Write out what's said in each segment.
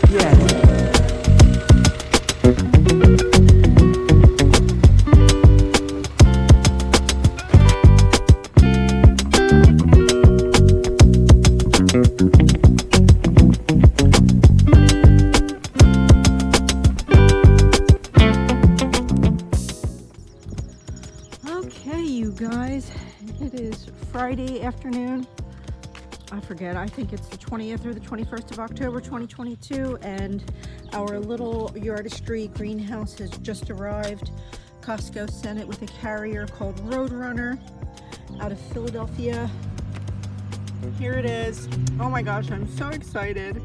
Yes. Okay, you guys, it is Friday afternoon. I forget, I think it's the 20th or the 21st of October 2022, and our little Yadistry greenhouse has just arrived. Costco sent it with a carrier called Roadrunner out of Philadelphia. Here it is. Oh my gosh, I'm so excited.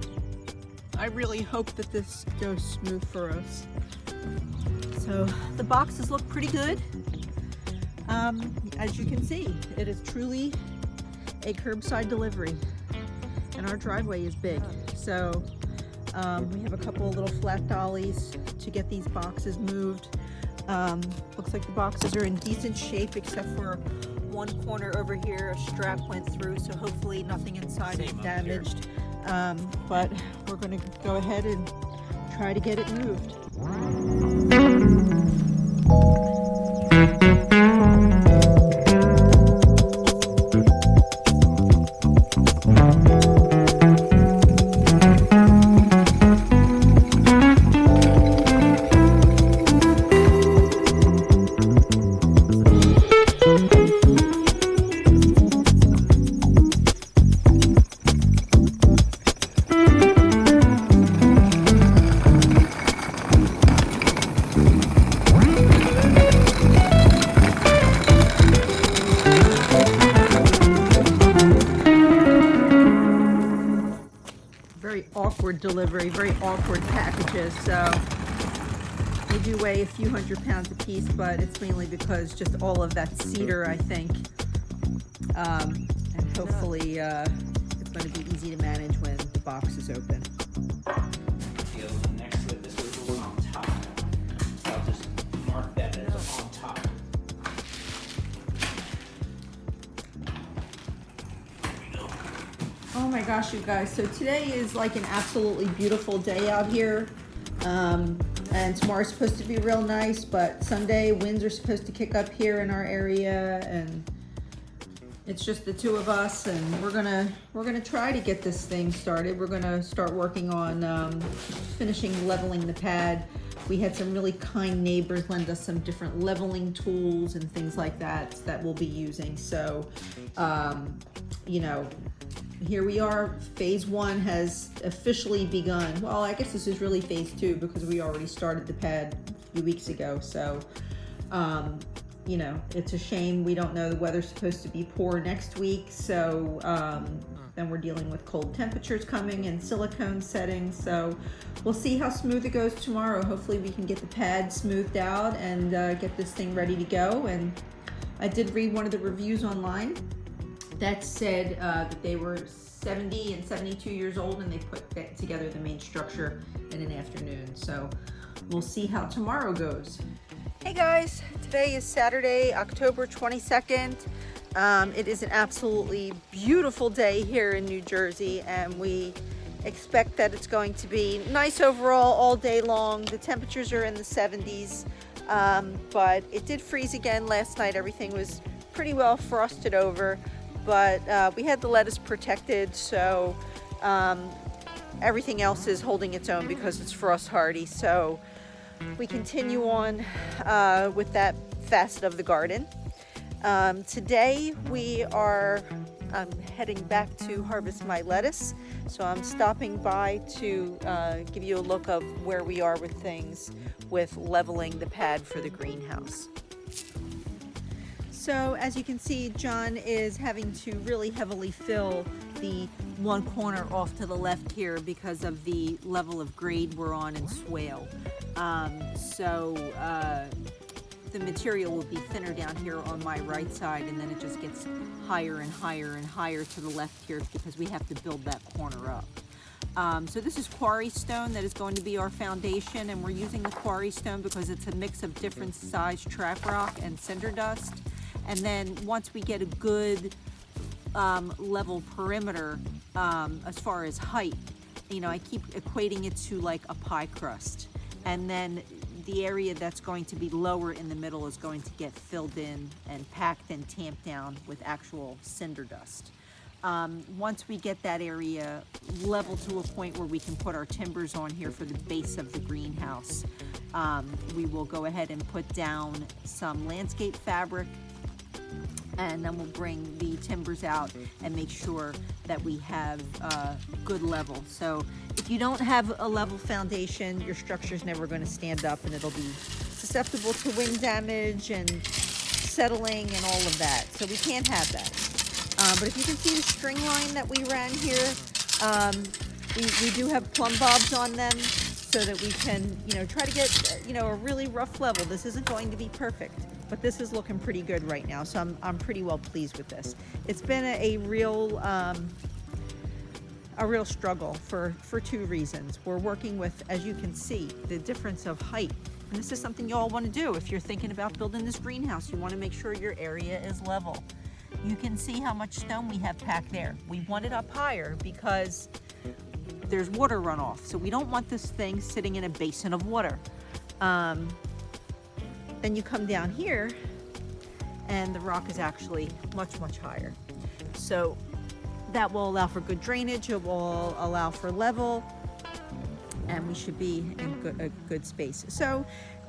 I really hope that this goes smooth for us. So the boxes look pretty good. As you can see, it is truly a curbside delivery, and our driveway is big, so we have a couple of little flat dollies to get these boxes moved. Looks like the boxes are in decent shape except for one corner over here. A strap went through, so hopefully nothing inside is damaged. But we're going to go ahead and try to get it moved. Very awkward delivery, very awkward packages, so they do weigh a few hundred pounds a piece, but it's mainly because just all of that cedar, I think, and hopefully it's going to be easy to manage when the box is open. Next to it, this was the one on top, so I'll just mark that as on top. Oh my gosh, you guys, so today is like an absolutely beautiful day out here, and tomorrow's supposed to be real nice, but Sunday winds are supposed to kick up here in our area, and it's just the two of us, and we're gonna try to get this thing started. We're gonna start working on finishing leveling the pad. We had some really kind neighbors lend us some different leveling tools and things like that we'll be using. So, you know, here we are. Phase 1 has officially begun. Well, I guess this is really phase 2 because we already started the pad a few weeks ago. So, you know, it's a shame we don't know. The weather's supposed to be poor next week. So then we're dealing with cold temperatures coming and silicone settings. So we'll see how smooth it goes tomorrow. Hopefully we can get the pad smoothed out and get this thing ready to go. And I did read one of the reviews online that said that they were 70 and 72 years old and they put together the main structure in an afternoon. So we'll see how tomorrow goes. Hey guys, today is Saturday, October 22nd. It is an absolutely beautiful day here in New Jersey, and we expect that it's going to be nice overall all day long. The temperatures are in the 70s, but it did freeze again last night. Everything was pretty well frosted over, but we had the lettuce protected, so everything else is holding its own because it's frost hardy. So we continue on with that facet of the garden. Today we are heading back to harvest my lettuce, so I'm stopping by to give you a look of where we are with things with leveling the pad for the greenhouse. So as you can see, John is having to really heavily fill the one corner off to the left here because of the level of grade we're on in swale. The material will be thinner down here on my right side, and then it just gets higher and higher and higher to the left here because we have to build that corner up. So this is quarry stone that is going to be our foundation, and we're using the quarry stone because it's a mix of different size trap rock and cinder dust. And then once we get a good level perimeter as far as height, I keep equating it to like a pie crust. And then the area that's going to be lower in the middle is going to get filled in and packed and tamped down with actual cinder dust. Once we get that area level to a point where we can put our timbers on here for the base of the greenhouse, we will go ahead and put down some landscape fabric, and then we'll bring the timbers out and make sure that we have good level. So if you don't have a level foundation, your structure's never going to stand up, and it'll be susceptible to wind damage and settling and all of that. So we can't have that. But if you can see the string line that we ran here, we do have plumb bobs on them so that we can, try to get, a really rough level. This isn't going to be perfect, but this is looking pretty good right now. So I'm pretty well pleased with this. It's been a real struggle for two reasons. We're working with, as you can see, the difference of height. And this is something you all want to do. If you're thinking about building this greenhouse, you want to make sure your area is level. You can see how much stone we have packed there. We want it up higher because there's water runoff. So we don't want this thing sitting in a basin of water. Then you come down here and the rock is actually much, much higher. So that will allow for good drainage. It will allow for level, and we should be in a good space. So,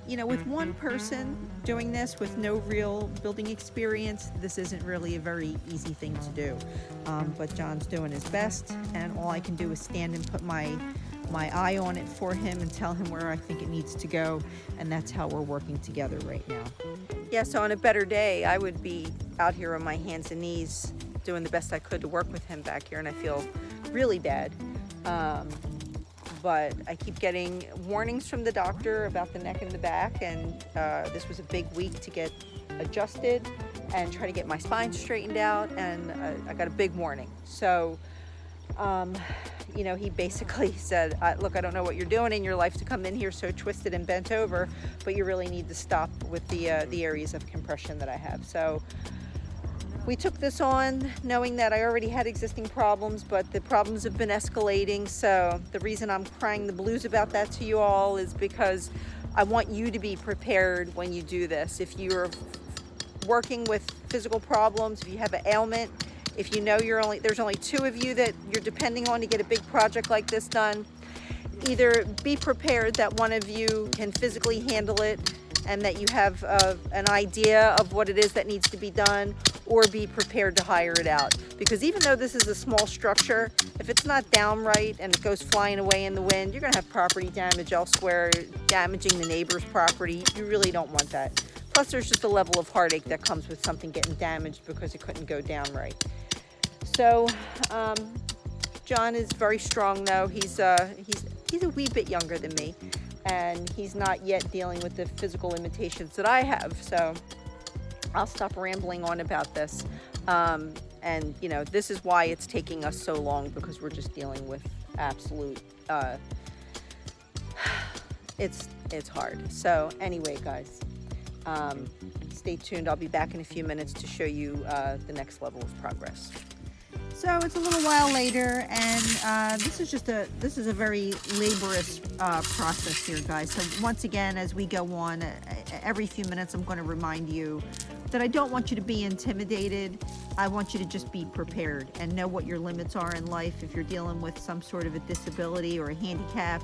with one person doing this with no real building experience, this isn't really a very easy thing to do. But John's doing his best, and all I can do is stand and put my eye on it for him and tell him where I think it needs to go, and that's how we're working together right now. Yeah, so on a better day, I would be out here on my hands and knees doing the best I could to work with him back here, and I feel really bad. But I keep getting warnings from the doctor about the neck and the back, and this was a big week to get adjusted and try to get my spine straightened out, and I got a big warning. So, he basically said, look, I don't know what you're doing in your life to come in here so twisted and bent over, but you really need to stop with the areas of compression that I have. So we took this on knowing that I already had existing problems, but the problems have been escalating. So the reason I'm crying the blues about that to you all is because I want you to be prepared when you do this. If you're working with physical problems, if you have an ailment, if you know there's only two of you that you're depending on to get a big project like this done, either be prepared that one of you can physically handle it and that you have an idea of what it is that needs to be done, or be prepared to hire it out. Because even though this is a small structure, if it's not down right and it goes flying away in the wind, you're gonna have property damage elsewhere, damaging the neighbor's property. You really don't want that. Plus there's just a level of heartache that comes with something getting damaged because it couldn't go down right. So John is very strong though. He's a wee bit younger than me, and he's not yet dealing with the physical limitations that I have. So I'll stop rambling on about this. And this is why it's taking us so long, because we're just dealing with absolute, it's hard. So anyway, guys, stay tuned. I'll be back in a few minutes to show you the next level of progress. So it's a little while later, and this is a very laborious process here, guys. So once again, as we go on, every few minutes I'm going to remind you that I don't want you to be intimidated. I want you to just be prepared and know what your limits are in life. If you're dealing with some sort of a disability or a handicap,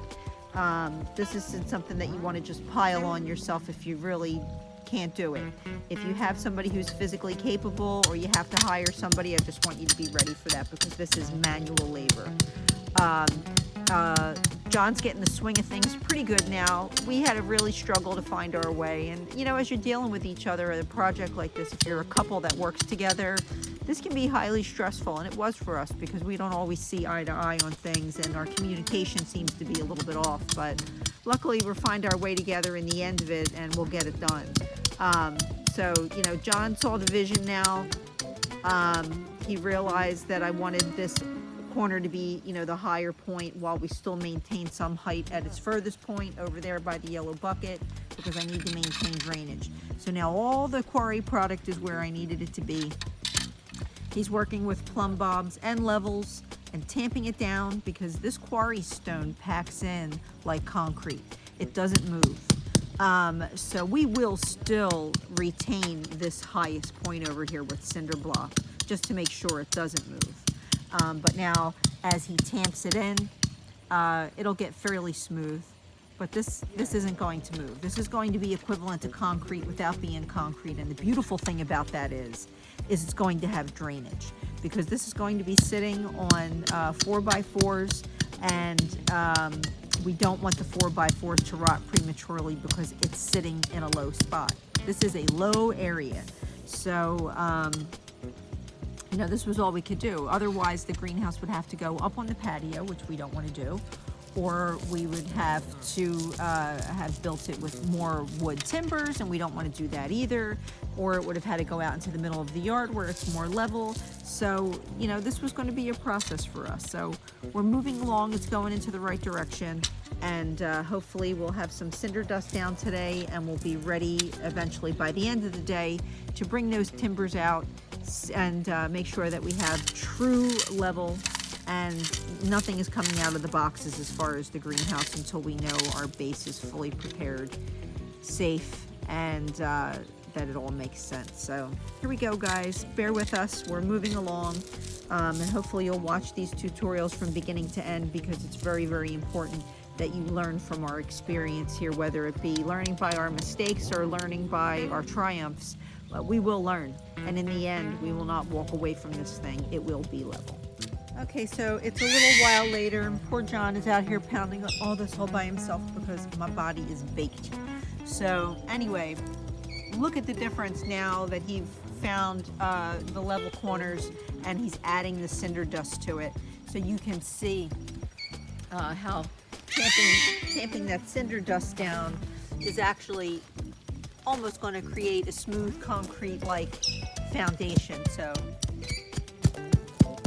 this isn't something that you want to just pile on yourself if you really can't do it. If you have somebody who's physically capable, or you have to hire somebody, I just want you to be ready for that, because this is manual labor. John's getting the swing of things pretty good now. We had a really struggle to find our way, and as you're dealing with each other at a project like this, if you're a couple that works together, this can be highly stressful, and it was for us, because we don't always see eye to eye on things, and our communication seems to be a little bit off. But luckily we'll find our way together in the end of it, and we'll get it done. So John saw the vision now. He realized that I wanted this corner to be the higher point, while we still maintain some height at its furthest point over there by the yellow bucket, because I need to maintain drainage. So now all the quarry product is where I needed it to be. He's working with plumb bobs and levels and tamping it down, because this quarry stone packs in like concrete. It doesn't move. So we will still retain this highest point over here with cinder block, just to make sure it doesn't move. But now, as he tamps it in, it'll get fairly smooth. But this isn't going to move. This is going to be equivalent to concrete without being concrete. And the beautiful thing about that is it's going to have drainage, because this is going to be sitting on 4x4s, and we don't want the 4x4s to rot prematurely because it's sitting in a low spot. This is a low area. So, you know, this was all we could do. Otherwise, the greenhouse would have to go up on the patio, which we don't want to do, or we would have to have built it with more wood timbers, and we don't want to do that either, or it would have had to go out into the middle of the yard where it's more level. So, you know, this was going to be a process for us. So we're moving along. It's going into the right direction, and hopefully we'll have some cinder dust down today, and we'll be ready eventually by the end of the day to bring those timbers out and make sure that we have true level and nothing is coming out of the boxes as far as the greenhouse until we know our base is fully prepared, safe, and that it all makes sense. So here we go, guys. Bear with us. We're moving along, and hopefully you'll watch these tutorials from beginning to end, because it's very, very important that you learn from our experience here, whether it be learning by our mistakes or learning by our triumphs. But we will learn, and in the end, we will not walk away from this thing. It will be level. Okay, so it's a little while later, and poor John is out here pounding all this all by himself because my body is baked. So anyway, look at the difference now that he found the level corners, and he's adding the cinder dust to it. So you can see how tamping that cinder dust down is actually almost going to create a smooth concrete-like foundation. So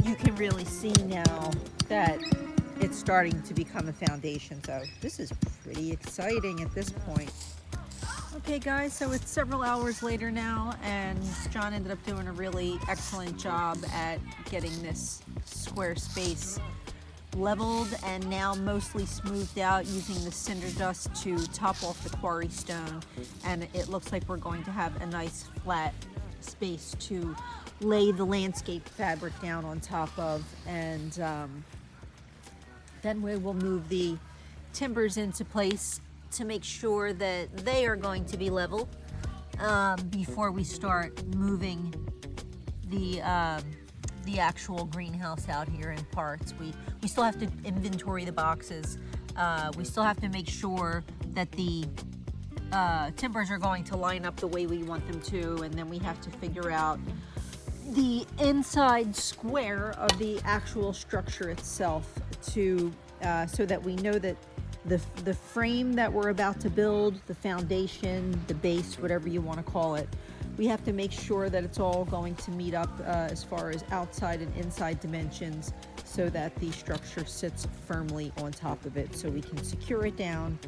you can really see now that it's starting to become a foundation. So this is pretty exciting at this point. Okay guys, so it's several hours later now, and John ended up doing a really excellent job at getting this square space leveled and now mostly smoothed out using the cinder dust to top off the quarry stone. And it looks like we're going to have a nice flat space to lay the landscape fabric down on top of, and then we will move the timbers into place to make sure that they are going to be level before we start moving the actual greenhouse out here in parts. We still have to inventory the boxes. We still have to make sure that the timbers are going to line up the way we want them to, and then we have to figure out the inside square of the actual structure itself to so that we know that the frame that we're about to build, the foundation, the base, whatever you want to call it, we have to make sure that it's all going to meet up as far as outside and inside dimensions, so that the structure sits firmly on top of it, so we can secure it down,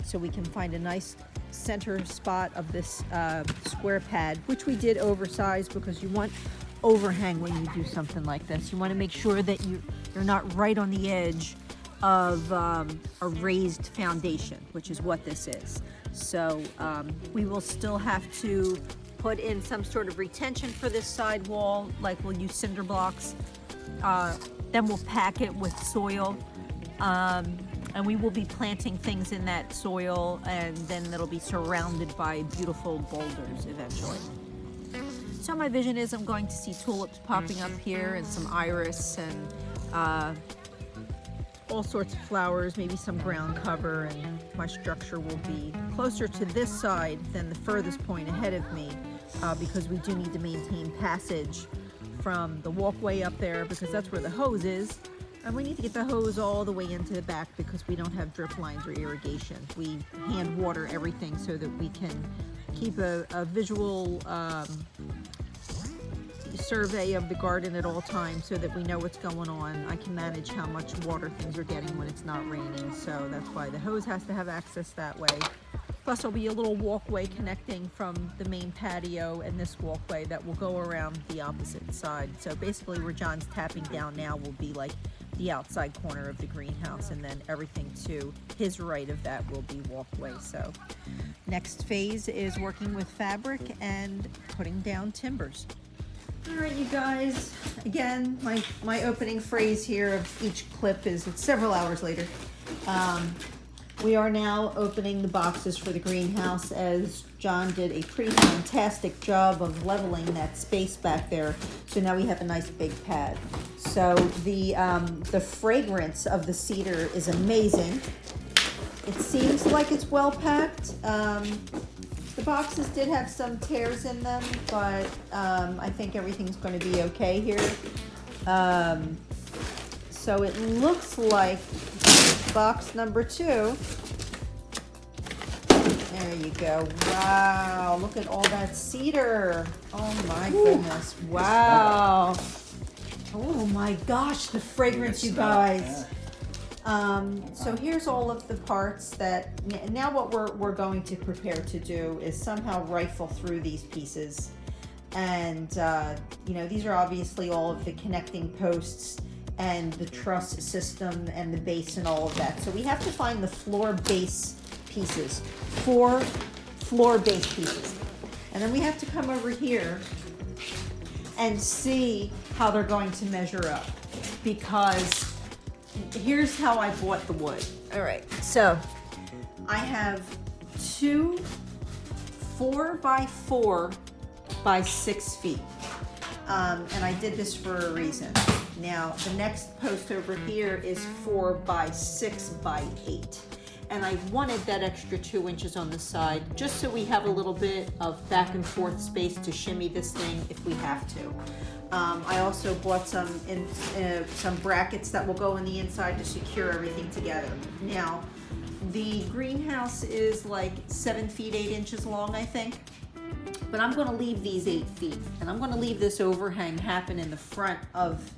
so we can find a nice center spot of this square pad, which we did oversize because you want overhang when you do something like this. You want to make sure that you're not right on the edge of a raised foundation, which is what this is. So we will still have to put in some sort of retention for this side wall, like we'll use cinder blocks. Then we'll pack it with soil, and we will be planting things in that soil, and then it'll be surrounded by beautiful boulders eventually. So my vision is I'm going to see tulips popping up here, and some iris, and all sorts of flowers, maybe some ground cover, and my structure will be closer to this side than the furthest point ahead of me, because we do need to maintain passage from the walkway up there, because that's where the hose is, and we need to get the hose all the way into the back because we don't have drip lines or irrigation. We hand water everything so that we can keep a visual survey of the garden at all times, so that we know what's going on. I can manage how much water things are getting when it's not raining, so that's why the hose has to have access that way. Plus there'll be a little walkway connecting from the main patio and this walkway that will go around the opposite side. So basically where John's tapping down now will be like the outside corner of the greenhouse, and then everything to his right of that will be walkway. So next phase is working with fabric and putting down timbers. All right, you guys, again, my opening phrase here of each clip is it's several hours later. We are now opening the boxes for the greenhouse, as John did a pretty fantastic job of leveling that space back there. So now we have a nice big pad. So the fragrance of the cedar is amazing. It seems like it's well packed. The boxes did have some tears in them, but I think everything's going to be okay here. So it looks like box number 2. There you go. Wow, look at all that cedar. Oh my goodness. Wow. Oh my gosh, the fragrance, you guys. So here's all of the parts that, now what we're going to prepare to do is somehow rifle through these pieces. And, you know, these are obviously all of the connecting posts and the truss system and the base and all of that. So we have to find the floor base pieces, 4 floor base pieces. And then we have to come over here and see how they're going to measure up, because here's how I bought the wood. All right, so I have 2 4x4 by 6 feet. And I did this for a reason. Now, the next post over here is 4 by 6 by 8. And I wanted that extra 2 inches on the side, just so we have a little bit of back and forth space to shimmy this thing if we have to. I also bought some brackets that will go in the inside to secure everything together. Now, the greenhouse is like 7 feet 8 inches long, I think. But I'm going to leave these 8 feet, and I'm going to leave this overhang happen in the front of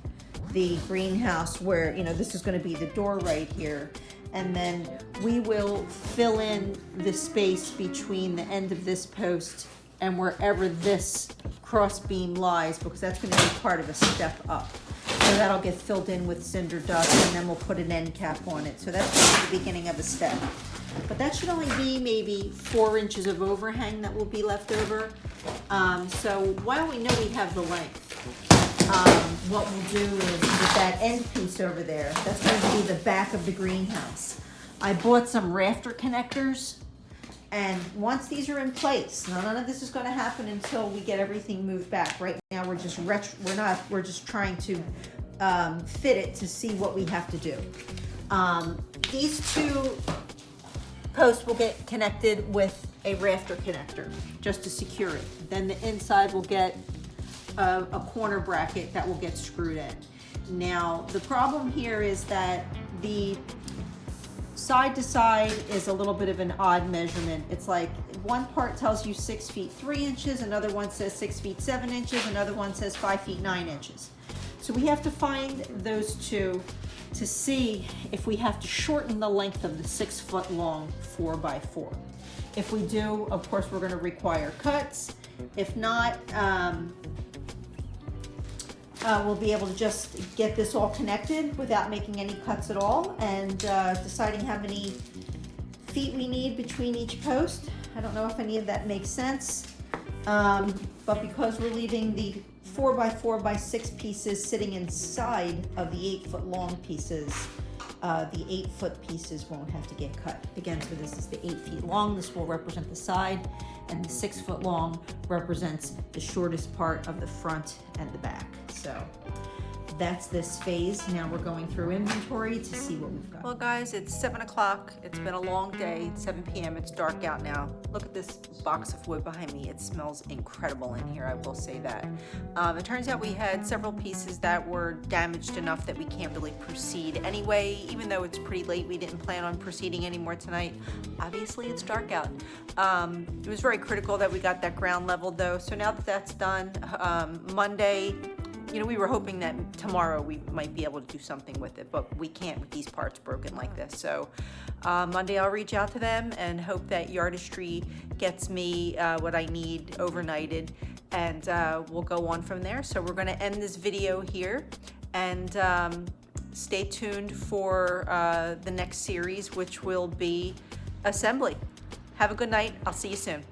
the greenhouse, where, you know, this is going to be the door right here. And then we will fill in the space between the end of this post and wherever this cross beam lies, because that's going to be part of a step up. So that'll get filled in with cinder dust, and then we'll put an end cap on it. So that's just the beginning of a step. But that should only be maybe 4 inches of overhang that will be left over. So while we know we have the length, what we'll do is with that end piece over there, that's going to be the back of the greenhouse. I bought some rafter connectors, and once these are in place, now none of this is going to happen until we get everything moved back. Right now we're just trying to fit it to see what we have to do. These 2 posts will get connected with a rafter connector just to secure it. Then the inside will get a corner bracket that will get screwed in. Now, the problem here is that the side to side is a little bit of an odd measurement. It's like one part tells you 6 feet 3 inches, another one says 6 feet 7 inches, another one says 5 feet 9 inches. So we have to find those 2 to see if we have to shorten the length of the 6 foot long 4x4. If we do, of course, we're going to require cuts. If not, we'll be able to just get this all connected without making any cuts at all, and deciding how many feet we need between each post. I don't know if any of that makes sense, but because we're leaving the 4x4 by 6 pieces sitting inside of the 8 foot long pieces, the 8 foot pieces won't have to get cut. Again, so this is the 8 feet long. This will represent the side, and the 6 foot long represents the shortest part of the front and the back. So that's this phase. Now we're going through inventory to see what we've got. Well, guys, it's 7 o'clock. It's been a long day. It's 7 p.m. It's dark out now. Look at this box of wood behind me. It smells incredible in here, I will say that. It turns out we had several pieces that were damaged enough that we can't really proceed anyway. Even though it's pretty late, we didn't plan on proceeding anymore tonight. Obviously, it's dark out. It was very critical that we got that ground leveled, though. So now that that's done, Monday, you know, we were hoping that tomorrow we might be able to do something with it, but we can't with these parts broken like this. So Monday I'll reach out to them and hope that Yadistry gets me what I need overnighted, and we'll go on from there. So we're going to end this video here and stay tuned for the next series, which will be assembly. Have a good night. I'll see you soon.